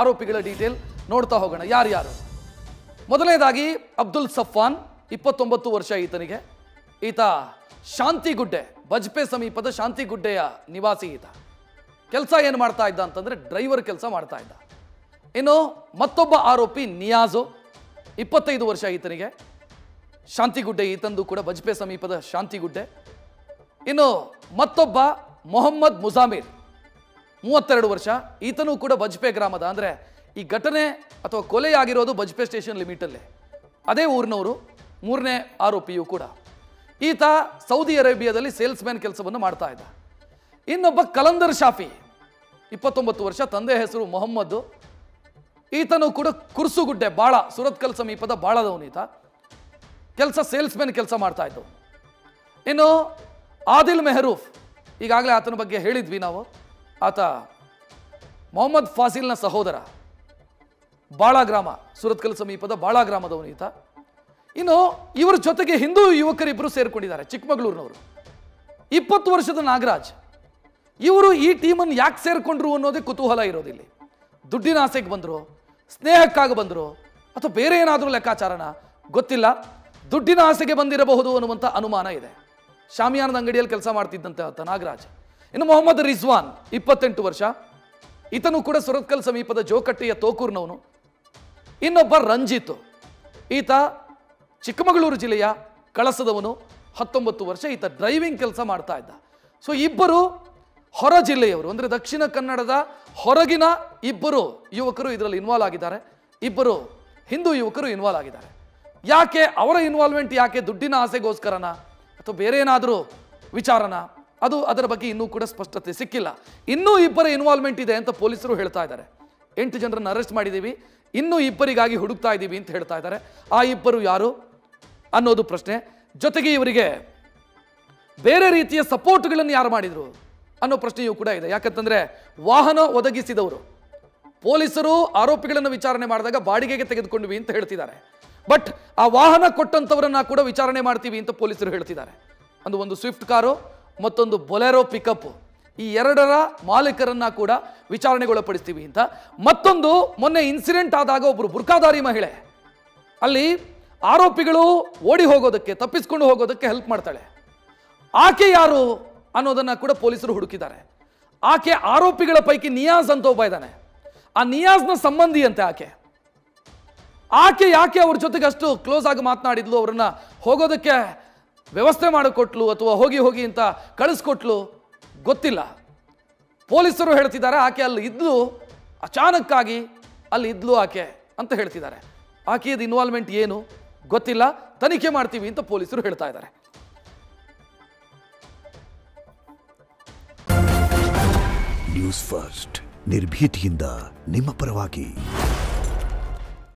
ಆರೋಪಿಗಳ ಡೀಟೇಲ್ ನೋಡ್ತಾ ಹೋಗೋಣ. ಯಾರ್ಯಾರು? ಮೊದಲನೇದಾಗಿ ಅಬ್ದುಲ್ ಸಫಾನ್, 29 ವರ್ಷ ಈತನಿಗೆ. ಈತ ಶಾಂತಿಗುಡ್ಡೆ, ಬಜ್ಪೆ ಸಮೀಪದ ಶಾಂತಿಗುಡ್ಡೆಯ ನಿವಾಸಿ. ಈತ ಕೆಲಸ ಏನು ಮಾಡ್ತಾ ಇದ್ದ ಅಂತಂದರೆ ಡ್ರೈವರ್ ಕೆಲಸ ಮಾಡ್ತಾ ಇದ್ದ. ಇನ್ನು ಮತ್ತೊಬ್ಬ ಆರೋಪಿ ನಿಯಾಜು, 25 ವರ್ಷ ಈತನಿಗೆ. ಶಾಂತಿಗುಡ್ಡೆ ಈತಂದು ಕೂಡ ಬಜ್ಪೆ ಸಮೀಪದ ಶಾಂತಿಗುಡ್ಡೆ. ಇನ್ನು ಮತ್ತೊಬ್ಬ ಮೊಹಮ್ಮದ್ ಮುಜಾಮಿರ್, 32 ವರ್ಷ. ಈತನೂ ಕೂಡ ಬಜ್ಪೆ ಗ್ರಾಮದ, ಅಂದರೆ ಈ ಘಟನೆ ಅಥವಾ ಕೊಲೆಯಾಗಿರೋದು ಬಜ್ಪೆ ಸ್ಟೇಷನ್ ಲಿಮಿಟಲ್ಲೇ, ಅದೇ ಊರಿನವರು. 3ನೇ ಆರೋಪಿಯೂ ಕೂಡ. ಈತ ಸೌದಿ ಅರೇಬಿಯಾದಲ್ಲಿ ಸೇಲ್ಸ್ಮ್ಯಾನ್ ಕೆಲಸವನ್ನು ಮಾಡ್ತಾ ಇದ್ದ. ಇನ್ನೊಬ್ಬ ಕಲಂದರ್ ಶಾಫಿ, 29 ವರ್ಷ. ತಂದೆ ಹೆಸರು ಮೊಹಮ್ಮದ್. ಈತನೂ ಕೂಡ ಕುರ್ಸುಗುಡ್ಡೆ, ಬಾಳ, ಸುರತ್ಕಲ್ ಸಮೀಪದ ಬಾಳದವನು. ಈತ ಕೆಲಸ ಸೇಲ್ಸ್ಮ್ಯಾನ್ ಕೆಲಸ ಮಾಡ್ತಾ ಇದ್ದು. ಇನ್ನು ಆದಿಲ್ ಮೆಹರೂಫ್, ಈಗಾಗಲೇ ಆತನ ಬಗ್ಗೆ ಹೇಳಿದ್ವಿ ನಾವು. ಆತ ಮೊಹಮ್ಮದ್ ಫಾಸಿಲ್ನ ಸಹೋದರ, ಬಾಳ ಗ್ರಾಮ, ಸುರತ್ಕಲ್ ಸಮೀಪದ ಬಾಳ ಗ್ರಾಮದವನು ಈತ. ಇನ್ನು ಇವರ ಜೊತೆಗೆ ಹಿಂದೂ ಯುವಕರಿಬ್ಬರು ಸೇರ್ಕೊಂಡಿದ್ದಾರೆ, ಚಿಕ್ಕಮಗಳೂರಿನವರು. 20 ವರ್ಷದ ನಾಗರಾಜ್. ಇವರು ಈ ಟೀಮನ್ನು ಯಾಕೆ ಸೇರ್ಕೊಂಡ್ರು ಅನ್ನೋದೇ ಕುತೂಹಲ ಇರೋದಿಲ್ಲ. ದುಡ್ಡಿನ ಆಸೆಗೆ ಬಂದರು, ಸ್ನೇಹಕ್ಕಾಗಿ ಬಂದರು, ಅಥವಾ ಬೇರೆ ಏನಾದರೂ ಲೆಕ್ಕಾಚಾರನ ಗೊತ್ತಿಲ್ಲ. ದುಡ್ಡಿನ ಆಸೆಗೆ ಬಂದಿರಬಹುದು ಅನ್ನುವಂಥ ಅನುಮಾನ ಇದೆ. ಶಾಮಿಯಾನದ ಅಂಗಡಿಯಲ್ಲಿ ಕೆಲಸ ಮಾಡ್ತಿದ್ದಂತೆ ಆತ ನಾಗರಾಜ್. ಇನ್ನು ಮೊಹಮ್ಮದ್ ರಿಜ್ವಾನ್, 28 ವರ್ಷ. ಈತನು ಕೂಡ ಸುರತ್ಕಲ್ ಸಮೀಪದ ಜೋಕಟ್ಟೆಯ ತೋಕೂರ್ನವನು. ಇನ್ನೊಬ್ಬ ರಂಜಿತ್, ಈತ ಚಿಕ್ಕಮಗಳೂರು ಜಿಲ್ಲೆಯ ಕಳಸದವನು, 19 ವರ್ಷ. ಈತ ಡ್ರೈವಿಂಗ್ ಕೆಲಸ ಮಾಡ್ತಾ ಇದ್ದ. ಸೊ ಇಬ್ಬರು ಹೊರ ಜಿಲ್ಲೆಯವರು, ಅಂದರೆ ದಕ್ಷಿಣ ಕನ್ನಡದ ಹೊರಗಿನ ಇಬ್ಬರು ಯುವಕರು ಇದರಲ್ಲಿ ಇನ್ವಾಲ್ವ್ ಆಗಿದ್ದಾರೆ. ಇಬ್ಬರು ಹಿಂದೂ ಯುವಕರು ಇನ್ವಾಲ್ವ್ ಆಗಿದ್ದಾರೆ. ಯಾಕೆ ಅವರ ಇನ್ವಾಲ್ವ್ಮೆಂಟ್? ಯಾಕೆ? ದುಡ್ಡಿನ ಆಸೆಗೋಸ್ಕರನ ಅಥವಾ ಬೇರೆ ಏನಾದರೂ ವಿಚಾರನ? ಅದರ ಬಗ್ಗೆ ಇನ್ನೂ ಕೂಡ ಸ್ಪಷ್ಟತೆ ಸಿಕ್ಕಿಲ್ಲ. ಇನ್ನೂ ಇಬ್ಬರ ಇನ್ವಾಲ್ವ್ಮೆಂಟ್ ಇದೆ ಅಂತ ಪೊಲೀಸರು ಹೇಳ್ತಾ ಇದ್ದಾರೆ. 8 ಜನರನ್ನು ಅರೆಸ್ಟ್ ಮಾಡಿದ್ದೀವಿ, ಇನ್ನೂ ಇಬ್ಬರಿಗಾಗಿ ಹುಡುಕ್ತಾ ಇದ್ದೀವಿ ಅಂತ ಹೇಳ್ತಾ ಇದ್ದಾರೆ. ಆ ಇಬ್ಬರು ಯಾರು ಅನ್ನೋದು ಪ್ರಶ್ನೆ. ಜೊತೆಗೆ ಇವರಿಗೆ ಬೇರೆ ರೀತಿಯ ಸಪೋರ್ಟ್ಗಳನ್ನು ಯಾರು ಮಾಡಿದ್ರು ಅನ್ನೋ ಪ್ರಶ್ನೆಯೂ ಕೂಡ ಇದೆ. ಯಾಕಂತಂದ್ರೆ ವಾಹನ ಒದಗಿಸಿದವರು ಪೊಲೀಸರು ಆರೋಪಿಗಳನ್ನು ವಿಚಾರಣೆ ಮಾಡಿದಾಗ ಬಾಡಿಗೆಗೆ ತೆಗೆದುಕೊಂಡ್ವಿ ಅಂತ ಹೇಳ್ತಿದ್ದಾರೆ. ಬಟ್ ಆ ವಾಹನ ಕೊಟ್ಟಂತವರನ್ನ ಕೂಡ ವಿಚಾರಣೆ ಮಾಡ್ತೀವಿ ಅಂತ ಪೊಲೀಸರು ಹೇಳ್ತಿದ್ದಾರೆ. ಒಂದು ಸ್ವಿಫ್ಟ್ ಕಾರು, ಮತ್ತೊಂದು ಬೊಲೆರೋ ಪಿಕಪ್, ಈ ಎರಡರ ಮಾಲೀಕರನ್ನ ಕೂಡ ವಿಚಾರಣೆಗೊಳಪಡಿಸ್ತೀವಿ ಅಂತ. ಮತ್ತೊಂದು, ಮೊನ್ನೆ ಇನ್ಸಿಡೆಂಟ್ ಆದಾಗ ಒಬ್ಬರು ಬುರ್ಕಾದಾರಿ ಮಹಿಳೆ ಅಲ್ಲಿ ಆರೋಪಿಗಳು ಓಡಿ ಹೋಗೋದಕ್ಕೆ, ತಪ್ಪಿಸ್ಕೊಂಡು ಹೋಗೋದಕ್ಕೆ ಹೆಲ್ಪ್ ಮಾಡ್ತಾಳೆ. ಆಕೆ ಯಾರು ಅನ್ನೋದನ್ನ ಕೂಡ ಪೊಲೀಸರು ಹುಡುಕಿದ್ದಾರೆ. ಆಕೆ ಆರೋಪಿಗಳ ಪೈಕಿ ನಿಯಾಜ್ ಅಂತ ಒಬ್ಬ ಇದ್ದಾನೆ. ಆ ನಿಯಾಜ್ನ ಸಂಬಂಧಿ ಅಂತೆ ಆಕೆ ಯಾಕೆ ಅವ್ರ ಜೊತೆಗೆ ಅಷ್ಟು ಕ್ಲೋಸ್ ಆಗಿ ಮಾತನಾಡಿದ್ಲು, ಅವರನ್ನ ಹೋಗೋದಕ್ಕೆ ವ್ಯವಸ್ಥೆ ಮಾಡಿಕೊಟ್ಲು ಅಥವಾ ಹೋಗಿ ಅಂತ ಕಳಿಸ್ಕೊಟ್ಲು ಗೊತ್ತಿಲ್ಲ. ಪೊಲೀಸರು ಹೇಳ್ತಿದ್ದಾರೆ ಆಕೆ ಅಲ್ಲಿ ಇದ್ಲು, ಅಚಾನಕ್ಕಾಗಿ ಅಲ್ಲಿ ಇದ್ಲು ಆಕೆ ಅಂತ ಹೇಳ್ತಿದ್ದಾರೆ. ಆಕೆಯದ ಇನ್ವಾಲ್ವ್ಮೆಂಟ್ ಏನು ಗೊತ್ತಿಲ್ಲ, ತನಿಖೆ ಮಾಡ್ತೀವಿ ಅಂತ ಪೊಲೀಸರು ಹೇಳ್ತಾ ಇದ್ದಾರೆ. ನ್ಯೂಸ್ ಫಸ್ಟ್, ನಿರ್ಭೀತಿಯಿಂದ ನಿಮ್ಮ ಪರವಾಗಿ.